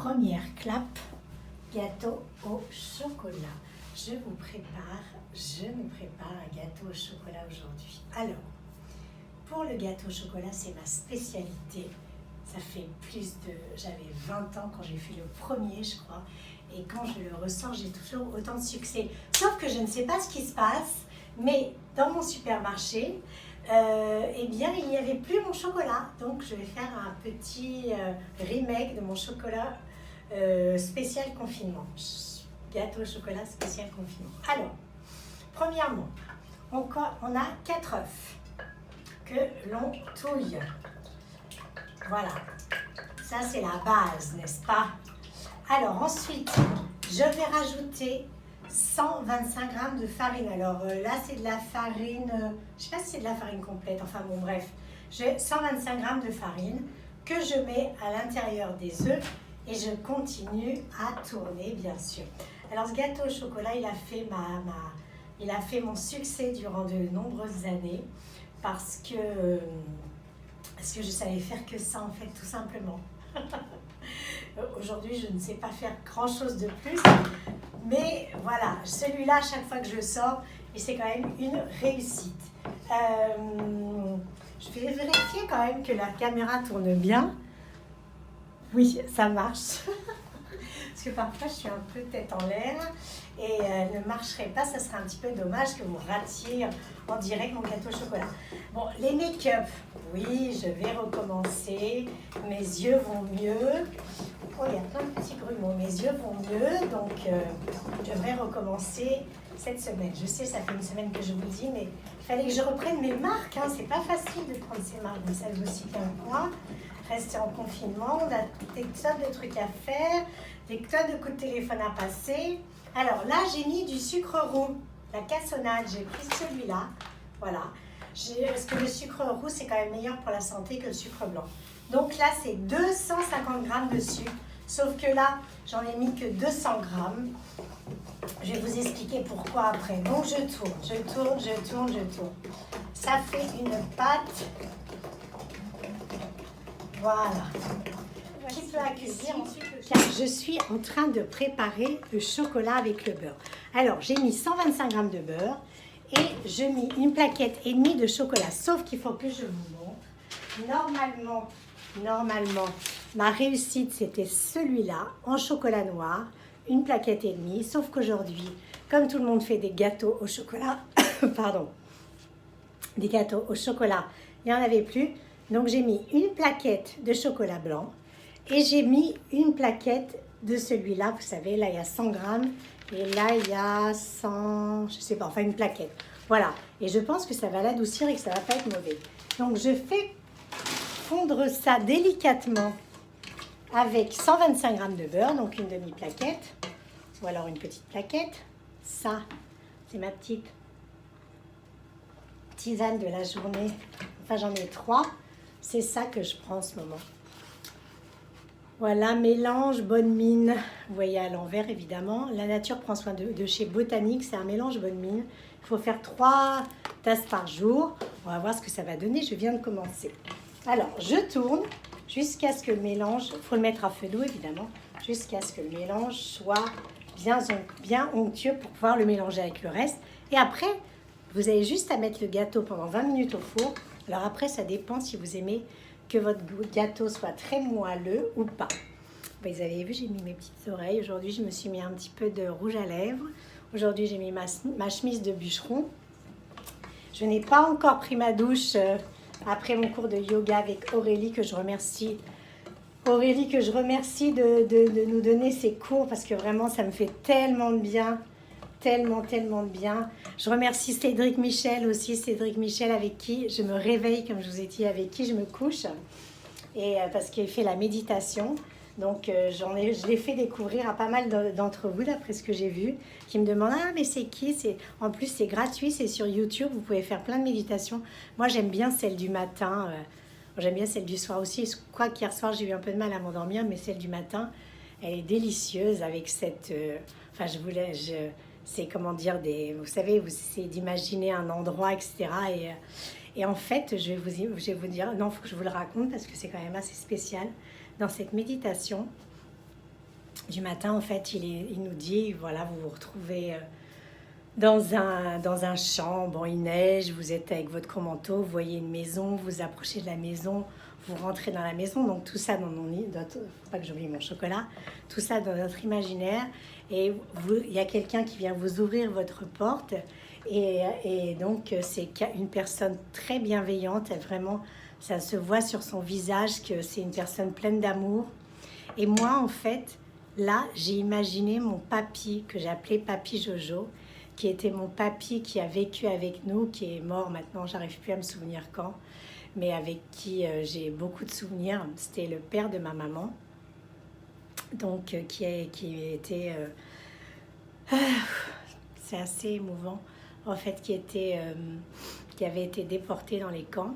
Première clap, gâteau au chocolat. Je me prépare un gâteau au chocolat aujourd'hui. Alors, pour le gâteau au chocolat, c'est ma spécialité. Ça fait j'avais 20 ans quand j'ai fait le premier, je crois. Et quand je le ressors, j'ai toujours autant de succès. Sauf que je ne sais pas ce qui se passe, mais dans mon supermarché, eh bien, il n'y avait plus mon chocolat. Donc, je vais faire un petit remake de mon chocolat spécial confinement. Gâteau au chocolat spécial confinement. Alors, premièrement, on a 4 œufs que l'on touille. Voilà, ça c'est la base, n'est-ce pas? Alors ensuite, je vais rajouter 125 g de farine. Alors là, c'est de la farine, je ne sais pas si c'est de la farine complète, enfin bon bref. J'ai 125 g de farine que je mets à l'intérieur des œufs et je continue à tourner, bien sûr. Alors ce gâteau au chocolat, il a fait mon succès durant de nombreuses années parce que je savais faire que ça en fait, tout simplement. Aujourd'hui, je ne sais pas faire grand-chose de plus, mais voilà, celui-là, à chaque fois que je le sors, et c'est quand même une réussite. Je vais vérifier quand même que la caméra tourne bien. Oui, ça marche. Parce que parfois, je suis un peu tête en l'air et elle ne marcherait pas. Ça serait un petit peu dommage que vous ratiez en direct mon gâteau au chocolat. Bon, les make-up, oui, je vais recommencer. Mes yeux vont mieux. Oh, il y a plein de petits grumeaux. Mes yeux vont mieux, donc je devrais recommencer cette semaine. Je sais, ça fait une semaine que je vous le dis, mais il fallait que je reprenne mes marques. Hein. C'est pas facile de prendre ces marques, vous savez aussi bien que moi. Rester en confinement, on a des tonnes de trucs à faire, des tonnes de coups de téléphone à passer. Alors là, j'ai mis du sucre roux, la cassonade, j'ai pris celui-là, voilà. Parce que le sucre roux, c'est quand même meilleur pour la santé que le sucre blanc. Donc là, c'est 250 g de sucre, sauf que là, j'en ai mis que 200 g. Je vais vous expliquer pourquoi après. Donc je tourne. Ça fait une pâte. Voilà, qui peut accueillir ensuite car je suis en train de préparer le chocolat avec le beurre. Alors, j'ai mis 125 g de beurre et je mets une plaquette et demie de chocolat, sauf qu'il faut que je vous montre. Normalement, ma réussite, c'était celui-là, en chocolat noir, une plaquette et demie, sauf qu'aujourd'hui, comme tout le monde fait des gâteaux au chocolat, des gâteaux au chocolat, il n'y en avait plus. Donc, j'ai mis une plaquette de chocolat blanc et j'ai mis une plaquette de celui-là. Vous savez, là, il y a 100 g et là, il y a 100, je sais pas, enfin une plaquette. Voilà. Et je pense que ça va l'adoucir et que ça va pas être mauvais. Donc, je fais fondre ça délicatement avec 125 g de beurre, donc une demi-plaquette ou alors une petite plaquette. Ça, c'est ma petite tisane de la journée. Enfin, j'en ai 3. C'est ça que je prends en ce moment. Voilà, mélange, bonne mine. Vous voyez à l'envers, évidemment. La nature prend soin de chez Botanique. C'est un mélange bonne mine. Il faut faire 3 tasses par jour. On va voir ce que ça va donner. Je viens de commencer. Alors, je tourne jusqu'à ce que le mélange... Il faut le mettre à feu doux, évidemment. Jusqu'à ce que le mélange soit bien onctueux pour pouvoir le mélanger avec le reste. Et après, vous avez juste à mettre le gâteau pendant 20 minutes au four. Alors après, ça dépend si vous aimez que votre gâteau soit très moelleux ou pas. Vous avez vu, j'ai mis mes petites oreilles. Aujourd'hui, je me suis mis un petit peu de rouge à lèvres. Aujourd'hui, j'ai mis ma chemise de bûcheron. Je n'ai pas encore pris ma douche après mon cours de yoga avec Aurélie, que je remercie. Aurélie, que je remercie de nous donner ces cours parce que vraiment, ça me fait tellement de bien. Tellement de bien. Je remercie Cédric Michel aussi, Cédric Michel avec qui je me réveille, comme je vous ai dit, avec qui je me couche, et parce qu'il fait la méditation. Donc je l'ai fait découvrir à pas mal d'entre vous, d'après ce que j'ai vu, qui me demandent « Ah, mais c'est qui ?» En plus, c'est gratuit, c'est sur YouTube, vous pouvez faire plein de méditations. Moi, j'aime bien celle du matin, j'aime bien celle du soir aussi. Je crois qu'hier soir, j'ai eu un peu de mal à m'endormir, mais celle du matin, elle est délicieuse avec cette... c'est comment dire, vous savez, vous essayez d'imaginer un endroit, etc. Et en fait, je vais vous dire, non, il faut que je vous le raconte parce que c'est quand même assez spécial. Dans cette méditation, du matin, en fait, il nous dit, voilà, vous vous retrouvez dans un champ, bon, il neige, vous êtes avec votre gros manteau, vous voyez une maison, vous approchez de la maison, vous rentrez dans la maison, donc tout ça faut pas que j'oublie mon chocolat, tout ça dans notre imaginaire, et il y a quelqu'un qui vient vous ouvrir votre porte, et donc c'est une personne très bienveillante, vraiment, ça se voit sur son visage que c'est une personne pleine d'amour. Et moi, en fait, là, j'ai imaginé mon papy, que j'appelais Papy Jojo, qui était mon papy qui a vécu avec nous, qui est mort maintenant, j'arrive plus à me souvenir quand, mais avec qui j'ai beaucoup de souvenirs. C'était le père de ma maman, donc qui était... c'est assez émouvant, en fait, qui avait été déporté dans les camps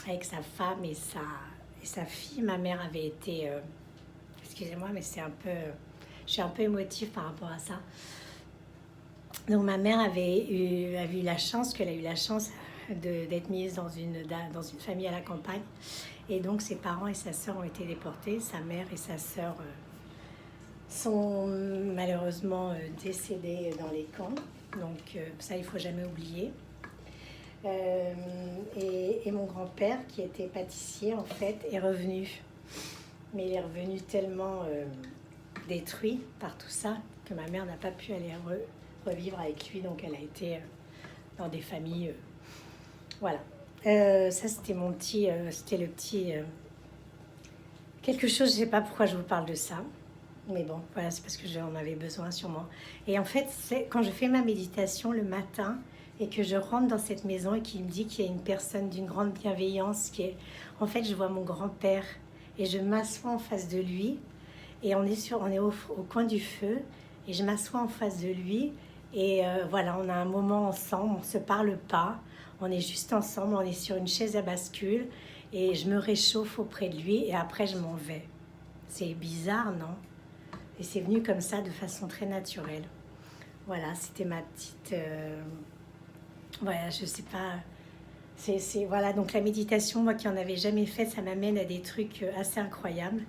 avec sa femme et sa fille. Ma mère avait été... excusez-moi, mais je suis un peu émotive par rapport à ça. Donc ma mère a eu la chance d'être mise dans une famille à la campagne. Et donc ses parents et sa sœur ont été déportés. Sa mère et sa sœur sont malheureusement décédées dans les camps. Donc ça, il ne faut jamais oublier. Et mon grand-père, qui était pâtissier, en fait, est revenu. Mais il est revenu tellement détruit par tout ça que ma mère n'a pas pu aller revivre avec lui. Donc elle a été dans des familles... voilà. Ça, c'était c'était le petit... quelque chose, je ne sais pas pourquoi je vous parle de ça. Mais bon, voilà, c'est parce que j'en avais besoin sûrement. Et en fait, c'est quand je fais ma méditation le matin et que je rentre dans cette maison et qu'il me dit qu'il y a une personne d'une grande bienveillance qui est... En fait, je vois mon grand-père et je m'assois en face de lui et on est au coin du feu et je m'assois en face de lui et voilà, on a un moment ensemble, on ne se parle pas, on est juste ensemble, on est sur une chaise à bascule et je me réchauffe auprès de lui et après je m'en vais. C'est bizarre, non? Et c'est venu comme ça de façon très naturelle. Voilà, c'était ma petite... voilà, je sais pas... voilà, donc la méditation, moi qui en avais jamais fait, ça m'amène à des trucs assez incroyables.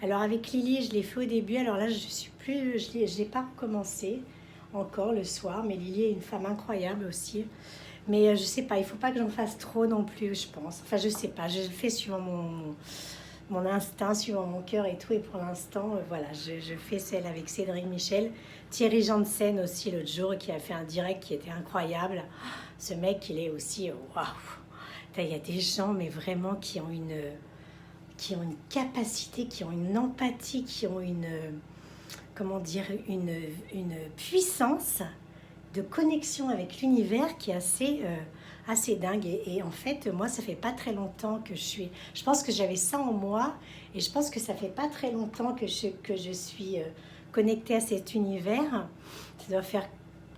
Alors avec Lily, je l'ai fait au début, alors là je l'ai pas recommencé encore le soir, mais Lily est une femme incroyable aussi. Mais je sais pas, il faut pas que j'en fasse trop non plus, je pense. Enfin, je sais pas, je le fais suivant mon instinct, suivant mon cœur et tout. Et pour l'instant, voilà, je fais celle avec Cédric Michel. Thierry Janssen aussi l'autre jour, qui a fait un direct qui était incroyable. Ce mec, il est aussi, waouh. Il y a des gens, mais vraiment, qui ont une capacité, qui ont une empathie, qui ont comment dire, une puissance de connexion avec l'univers qui est assez dingue. Et en fait, moi, ça fait pas très longtemps que je pense que j'avais ça en moi et je pense que ça fait pas très longtemps que je suis connectée à cet univers. Ça doit faire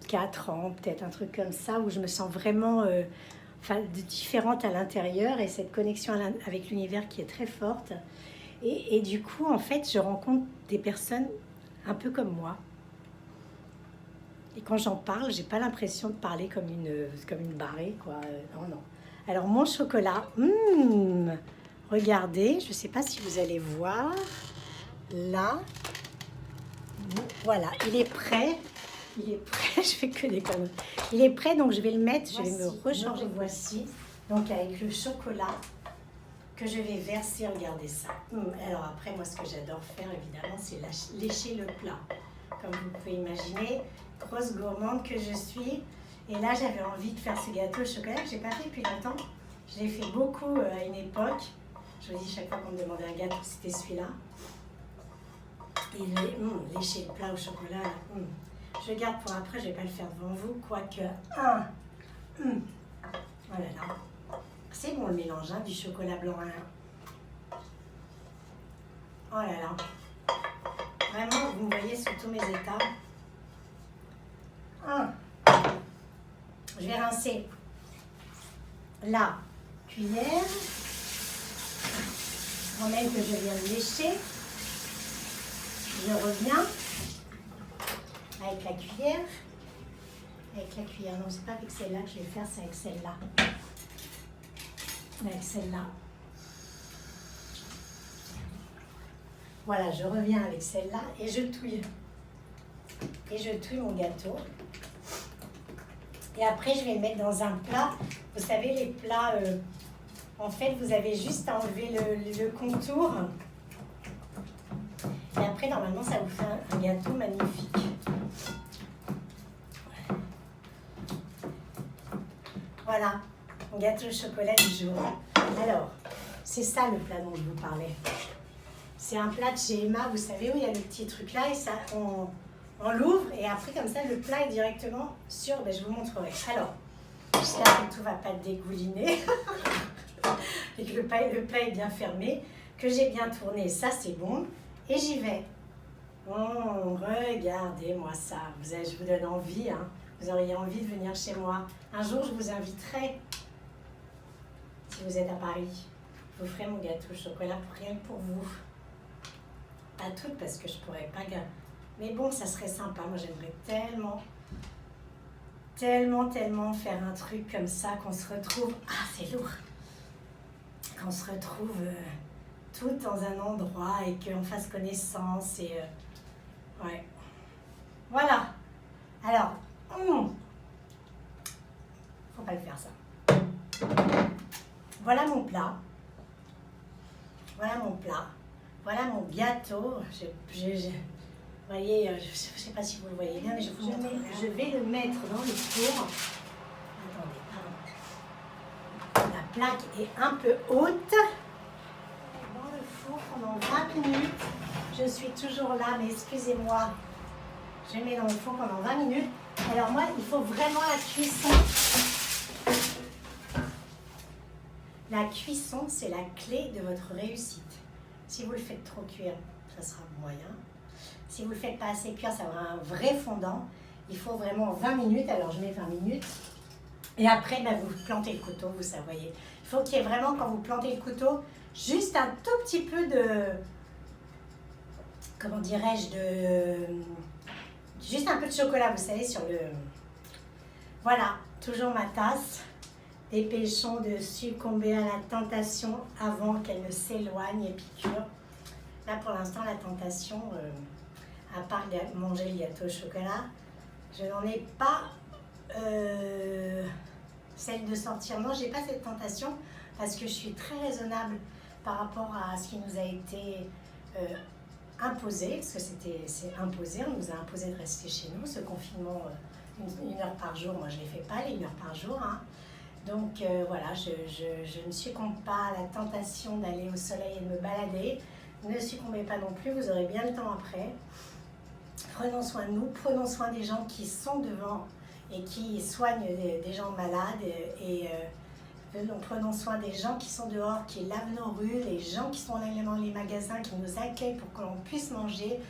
4 ans, peut-être un truc comme ça, où je me sens vraiment différente à l'intérieur et cette connexion avec l'univers qui est très forte. Et du coup, en fait, je rencontre des personnes un peu comme moi. Et quand j'en parle, j'ai pas l'impression de parler comme une barrée, quoi. Non, non. Alors, mon chocolat, regardez, je sais pas si vous allez voir. Là, voilà, il est prêt. Il est prêt, je fais que des conneries. Il est prêt, donc je vais le mettre, je vais me rechanger. Voici, donc avec le chocolat que je vais verser, regardez ça. Alors après, moi, ce que j'adore faire, évidemment, c'est lécher le plat. Comme vous pouvez imaginer, grosse gourmande que je suis. Et là, j'avais envie de faire ce gâteau au chocolat que je n'ai pas fait depuis longtemps. Je l'ai fait beaucoup à une époque. Je vous dis, chaque fois qu'on me demandait un gâteau, c'était celui-là. Et lécher le plat au chocolat, là, je garde pour après, je ne vais pas le faire devant vous, quoique oh là là. C'est bon le mélange du chocolat blanc. Oh là là. Vraiment, vous me voyez sous tous mes états. Je vais rincer la cuillère. Quand même que je viens de lécher. Je reviens avec la cuillère. Avec la cuillère. Non, c'est pas avec celle-là que je vais faire, c'est avec celle-là. Avec celle-là. Voilà, je reviens avec celle-là et je touille. Et je touille mon gâteau. Et après, je vais le mettre dans un plat. Vous savez, les plats, en fait, vous avez juste à enlever le contour. Et après, normalement, ça vous fait un gâteau magnifique. Voilà, mon gâteau au chocolat du jour. Alors, c'est ça le plat dont je vous parlais. C'est un plat de chez Emma, vous savez, où il y a le petit truc là, et ça, on l'ouvre, et après, comme ça, le plat est directement sur... Ben, je vous montrerai. Alors, j'espère que tout ne va pas dégouliner, et que le plat est bien fermé, que j'ai bien tourné, ça c'est bon, et j'y vais. Regardez-moi ça, je vous donne envie, hein. Vous auriez envie de venir chez moi. Un jour, je vous inviterai, si vous êtes à Paris. Je vous ferai mon gâteau au chocolat rien que pour vous. Pas toutes, parce que je pourrais pas gagner. Mais bon, ça serait sympa. Moi, j'aimerais tellement faire un truc comme ça, qu'on se retrouve... Ah, c'est lourd. Qu'on se retrouve toutes dans un endroit et qu'on fasse connaissance. Et ouais. Voilà. Alors... Faut pas le faire ça. Voilà mon plat. Voilà mon plat. Voilà mon gâteau. Vous voyez, je ne sais pas si vous le voyez bien, mais je vous montre. Je vais le mettre dans le four. Attendez, pardon. La plaque est un peu haute. Dans le four pendant 20 minutes. Je suis toujours là, mais excusez-moi. Je mets dans le four pendant 20 minutes. Alors moi, il faut vraiment la cuisson. La cuisson, c'est la clé de votre réussite. Si vous le faites trop cuire, ça sera moyen. Si vous ne le faites pas assez cuire, ça aura un vrai fondant. Il faut vraiment 20 minutes. Alors je mets 20 minutes. Et après, ben, vous plantez le couteau, vous voyez. Il faut qu'il y ait vraiment, quand vous plantez le couteau, juste un tout petit peu de... Comment dirais-je, juste un peu de chocolat, vous savez, sur le... Voilà, toujours ma tasse. Dépêchons de succomber à la tentation avant qu'elle ne s'éloigne et piqûre. Là, pour l'instant, la tentation, à part manger le gâteau au chocolat, je n'en ai pas celle de sortir. Non, je n'ai pas cette tentation parce que je suis très raisonnable par rapport à ce qui nous a été imposé, parce que c'est imposé, on nous a imposé de rester chez nous. Ce confinement, une heure par jour, moi je ne les fais pas, les 1 heure par jour. Hein. Donc voilà, je ne succombe pas à la tentation d'aller au soleil et de me balader. Ne succombez pas non plus, vous aurez bien le temps après. Prenons soin de nous, prenons soin des gens qui sont devant et qui soignent des gens malades. Et prenons soin des gens qui sont dehors, qui lavent nos rues, les gens qui sont dans les magasins, qui nous accueillent pour que l'on puisse manger.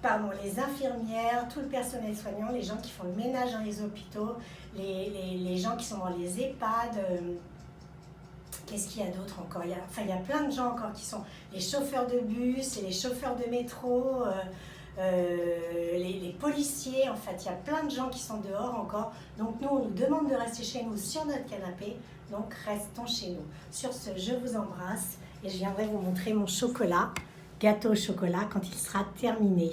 Pardon, les infirmières, tout le personnel soignant, les gens qui font le ménage dans les hôpitaux, les gens qui sont dans les EHPAD, qu'est-ce qu'il y a d'autre encore? Il y a plein de gens encore qui sont les chauffeurs de bus, et les chauffeurs de métro, les policiers, en fait, il y a plein de gens qui sont dehors encore. Donc nous, on nous demande de rester chez nous sur notre canapé, donc restons chez nous. Sur ce, je vous embrasse et je viendrai vous montrer mon chocolat. Gâteau au chocolat quand il sera terminé.